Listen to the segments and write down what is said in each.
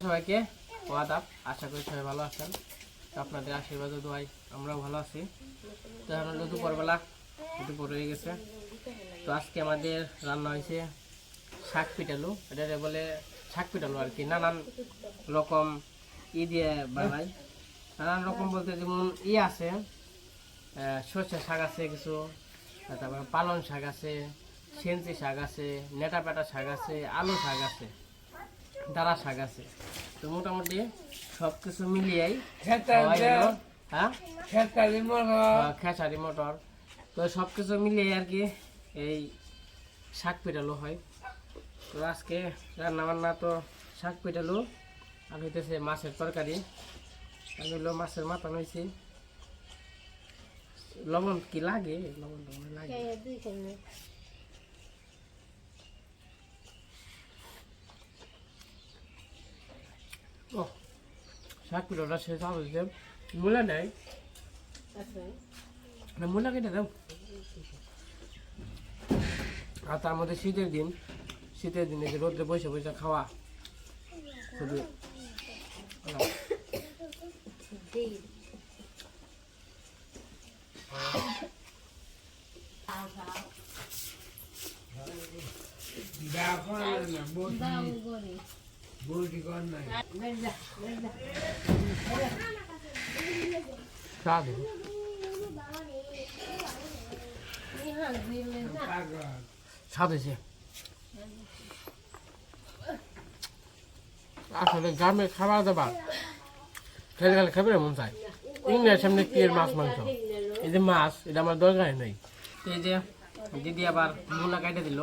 সবাইকে ওয়াদাব, আশা করি সবাই ভালো আছেন। আপনাদের আশীর্বাদ দোয়াই আমরাও ভালো আছি। তো এখন হলো দুপুরবেলা, দুপুর হয়ে গেছে। তো আজকে আমাদের রান্না হয়েছে শাক পিঠালু, এটা বলে শাক পিঠালু আর কি। নানান রকম দিয়ে বানাই, নানান রকম বলতে যেমন আছে, সর্ষে শাক আছে কিছু, তারপর পালং শাক আছে, সেঞ্চি শাক আছে, নেটা পেটা শাক আছে, আলু শাক আছে, দাঁড়া শাক আছে। তো মোটামুটি সব কিছু মিলিয়েই খেসারি মটর, তো সব কিছু মিলিয়ে আর কি এই শাক পিঠালু হয়। তো আজকে রান্না বান্না তো শাক পিঠালু আর হইতেছে মাছের তরকারি। আমি হলো মাছের মাথা নিয়েছি। লবণ কি লাগে? লবণ লাগে। ও শাক পিঠাটা শেষ হয়েছে, মূলা নেই, মূলা কেটে দাও। আর তার মধ্যে শীতের দিন, শীতের দিনে যে রোদ্রে বসে বসে খাওয়া খুবই স্বাদ হয়েছে। আসলে গ্রামে খাবার দাবার খেলে খেলে খাবে মন চায়। ইংরেজির সামনে কি মাছ মাংস, এই যে মাছ, এটা আমার দরকার নেই। এই যে দিদি আবার মূলা কেটে দিল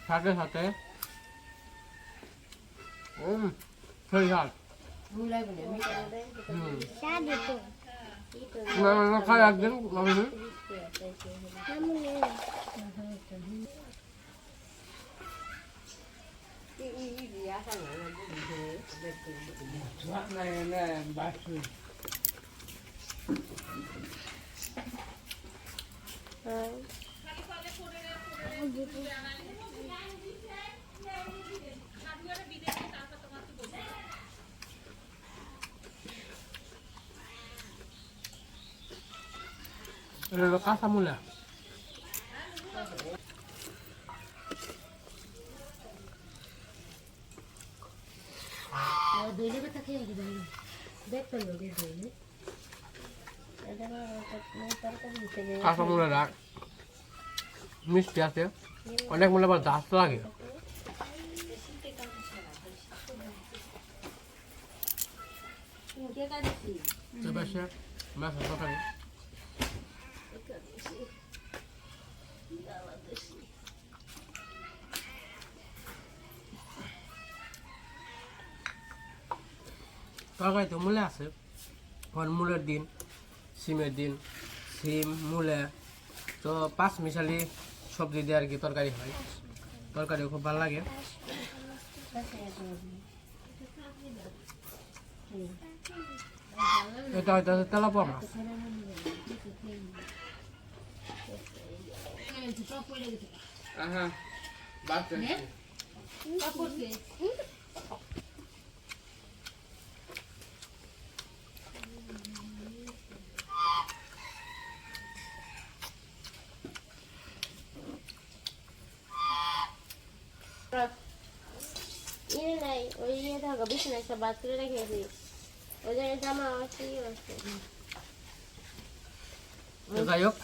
সাথে সাথে। খাই একদিন কাঁচা মূলা। কাঁচা মূলাটা মিষ্টি আছে, অনেক মূলা আবার দাঁত লাগে। মাছের তরকারি তরকারি তো মূলে আছে, মূলের দিন, সিমের দিন, সিম মূলে তো পাঁচ মিশালি সবজি দিয়ে আর কি তরকারি হয়। তরকারিও খুব ভালো লাগে। এটা হয়তো তেলাপোয়া মাছ। যাই হোক,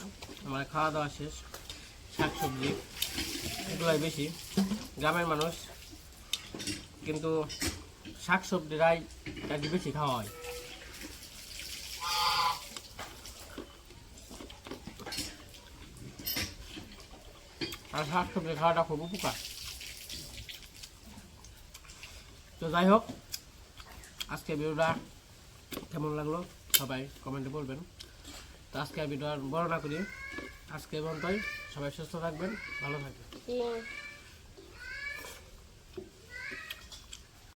আমার খাওয়া দাওয়া শেষ। শাক সবজি এগুলাই বেশি, গ্রামের মানুষ কিন্তু শাক সবজিরাই আর কি বেশি খাওয়া হয়। আর শাক সবজি খাওয়াটা খুব উপকার। তো যাই হোক, আজকে ভিডিওটা কেমন লাগলো সবাই কমেন্টে বলবেন। তো আজকে ভিডিও আর বড় না করি, আজকে পর্যন্তই। সবাই সুস্থ থাকবেন, ভালো থাকবেন।